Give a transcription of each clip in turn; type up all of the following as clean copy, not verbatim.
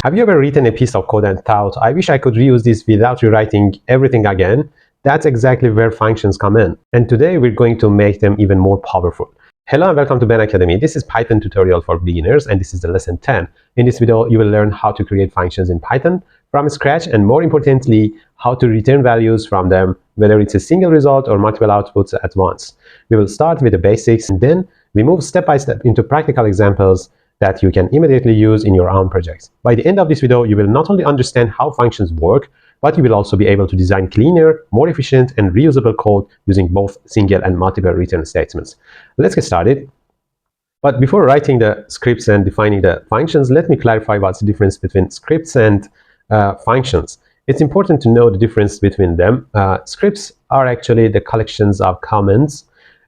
Have you ever written a piece of code and thought, I wish I could reuse this without rewriting everything again? That's exactly where functions come in. And today we're going to make them even more powerful. Hello and welcome to Ben Academy. This is Python tutorial for beginners and this is the lesson 10. In this video, you will learn how to create functions in Python from scratch and more importantly, how to return values from them, whether it's a single result or multiple outputs at once. We will start with the basics and then we move step by step into practical examples that you can immediately use in your own projects. By the end of this video, you will not only understand how functions work, but you will also be able to design cleaner, more efficient, and reusable code using both single and multiple return statements. Let's get started. But before writing the scripts and defining the functions, let me clarify what's the difference between scripts and functions. It's important to know the difference between them. Scripts are actually the collections of commands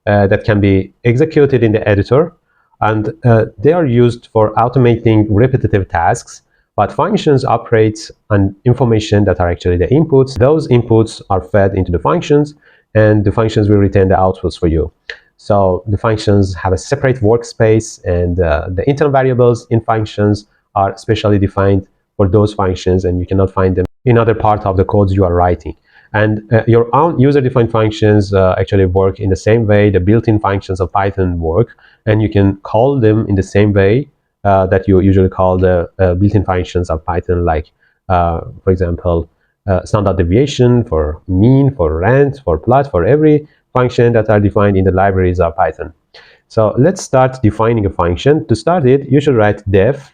that can be executed in the editor, and they are used for automating repetitive tasks. But functions operate on information that are actually the inputs. Those inputs are fed into the functions, and the functions will return the outputs for you. So the functions have a separate workspace, and the internal variables in functions are specially defined for those functions, and you cannot find them in other part of the codes you are writing. And your own user-defined functions actually work in the same way the built-in functions of Python work, and you can call them in the same way that you usually call the built-in functions of Python, like, for example, standard deviation, for mean, for rand, for plot, for every function that are defined in the libraries of Python. So let's start defining a function. To start it, you should write def,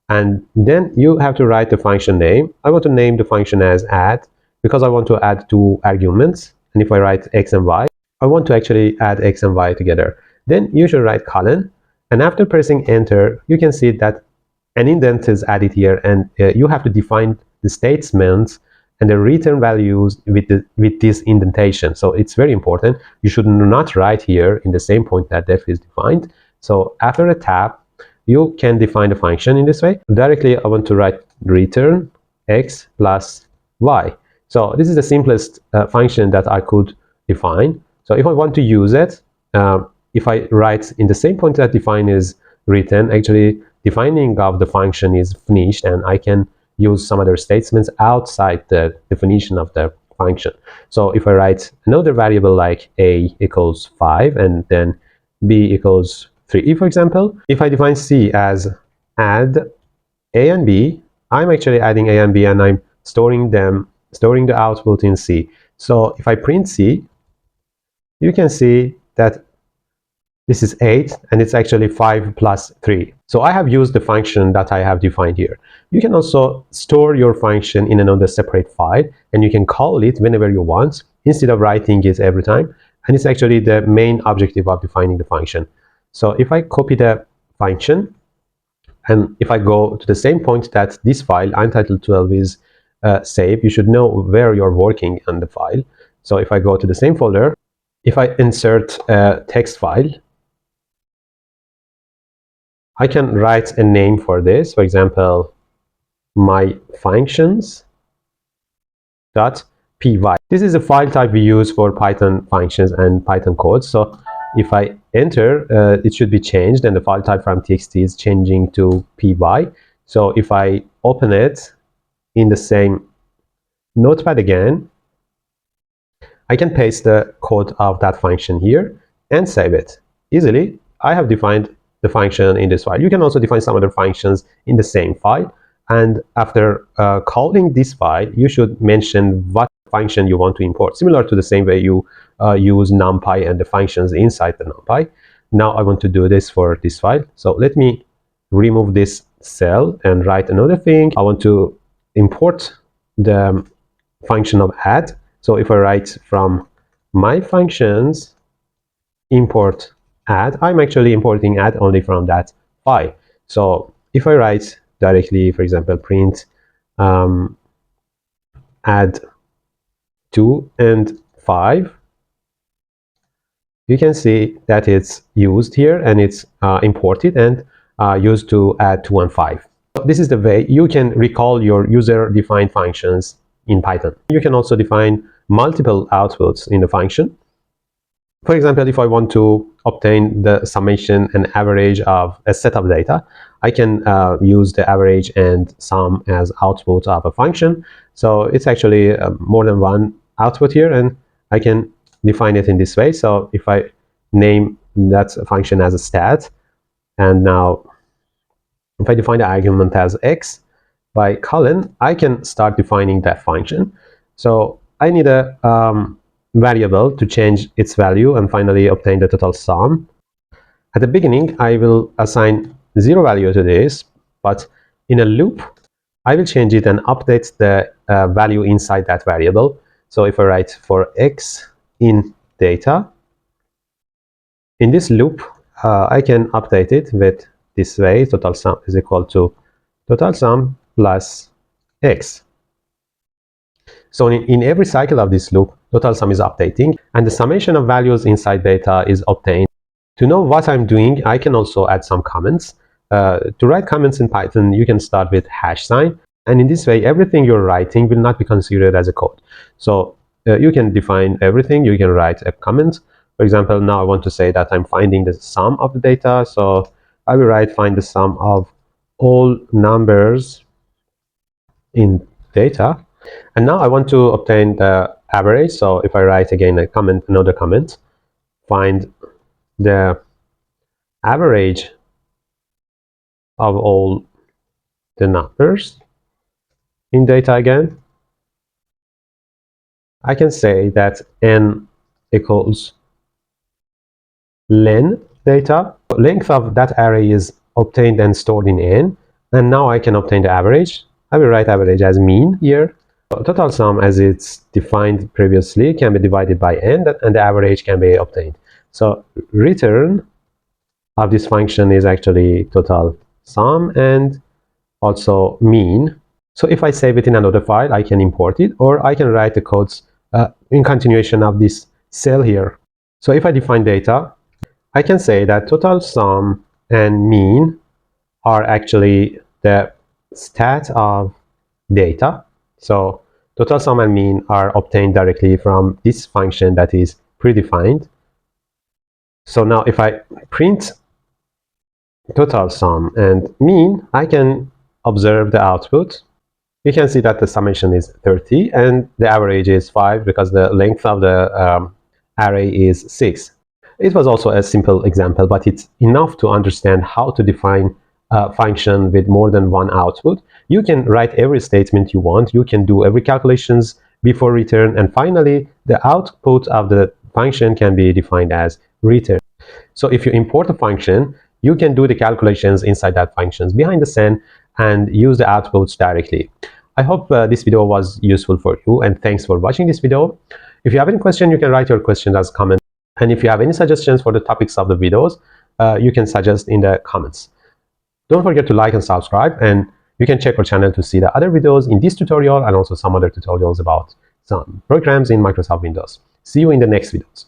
and then you have to write the function name. I want to name the function as add, because I want to add two arguments. And if I write x and y, I want to actually add x and y together. Then you should write colon. And after pressing enter, you can see that an indent is added here, and you have to define the statements and the return values with this indentation. So it's very important. You should not write here in the same point that def is defined. So after a tab, you can define the function in this way. Directly, I want to write return x plus y. So this is the simplest function that I could define. So if I want to use it, if I write in the same point that define is written, actually defining of the function is finished, and I can use some other statements outside the definition of the function. So if I write another variable like a equals 5 and then b equals 3, for example, if I define c as add a and b, I'm actually adding a and b and I'm storing the output in C. So if I print C, you can see that this is 8 and it's actually 5 plus 3. So I have used the function that I have defined here. You can also store your function in another separate file, and you can call it whenever you want instead of writing it every time. And it's actually the main objective of defining the function. So if I copy the function, and if I go to the same point that this file, untitled12, is saved, you should know where you're working on the file. So if I go to the same folder, if I insert a text file, I can write a name for this. For example, my functions.py. This is a file type we use for Python functions and Python code. So if I enter, it should be changed, and the file type from txt is changing to py. So if I open it in the same notepad again, I can paste the code of that function here and save it easily. I have defined the function in this file. You can also define some other functions in the same file, and after calling this file, you should mention what function you want to import, similar to the same way you use numpy and the functions inside the numpy. Now I want to do this for this file. So let me remove this cell and write another thing. I want to import the function of add. So if I write from my functions import add, I'm actually importing add only from that file. So if I write directly, for example, print add 2 and 5, you can see that it's used here and it's imported and used to add 2 and 5. This is the way you can recall your user-defined functions in Python. You can also define multiple outputs in the function. For example, if I want to obtain the summation and average of a set of data, I can use the average and sum as output of a function. So it's actually more than one output here, and I can define it in this way. So if I name that function as a stat, and now if I define the argument as x by colon, I can start defining that function. So I need a variable to change its value and finally obtain the total sum. At the beginning, I will assign 0 value to this, but in a loop, I will change it and update the value inside that variable. So if I write for x in data, in this loop, I can update it with this way: total sum is equal to total sum plus x. So in every cycle of this loop, total sum is updating, and the summation of values inside data is obtained. To know what I'm doing, I can also add some comments. To write comments in Python, you can start with #, and in this way, everything you're writing will not be considered as a code. So you can define everything. You can write a comment. For example, now I want to say that I'm finding the sum of the data. So I will write find the sum of all numbers in data. And now I want to obtain the average. So if I write again a comment, another comment, find the average of all the numbers in data again, I can say that n equals len data. Length of that array is obtained and stored in n, and now I can obtain the average. I will write average as mean here. Total sum, as it's defined previously, can be divided by n, and the average can be obtained. So return of this function is actually total sum and also mean. So if I save it in another file, I can import it, or I can write the codes in continuation of this cell here. So if I define data, I can say that total sum and mean are actually the stat of data. So total sum and mean are obtained directly from this function that is predefined. So now if I print total sum and mean, I can observe the output. You can see that the summation is 30 and the average is 5 because the length of the array is 6. It was also a simple example, but it's enough to understand how to define a function with more than one output. You can write every statement you want. You can do every calculations before return, and finally, the output of the function can be defined as return. So if you import a function, you can do the calculations inside that functions behind the scene and use the outputs directly. I hope this video was useful for you, and thanks for watching this video. If you have any question, you can write your question as comment. And if you have any suggestions for the topics of the videos, you can suggest in the comments. Don't forget to like and subscribe, and you can check our channel to see the other videos in this tutorial and also some other tutorials about some programs in Microsoft Windows. See you in the next videos.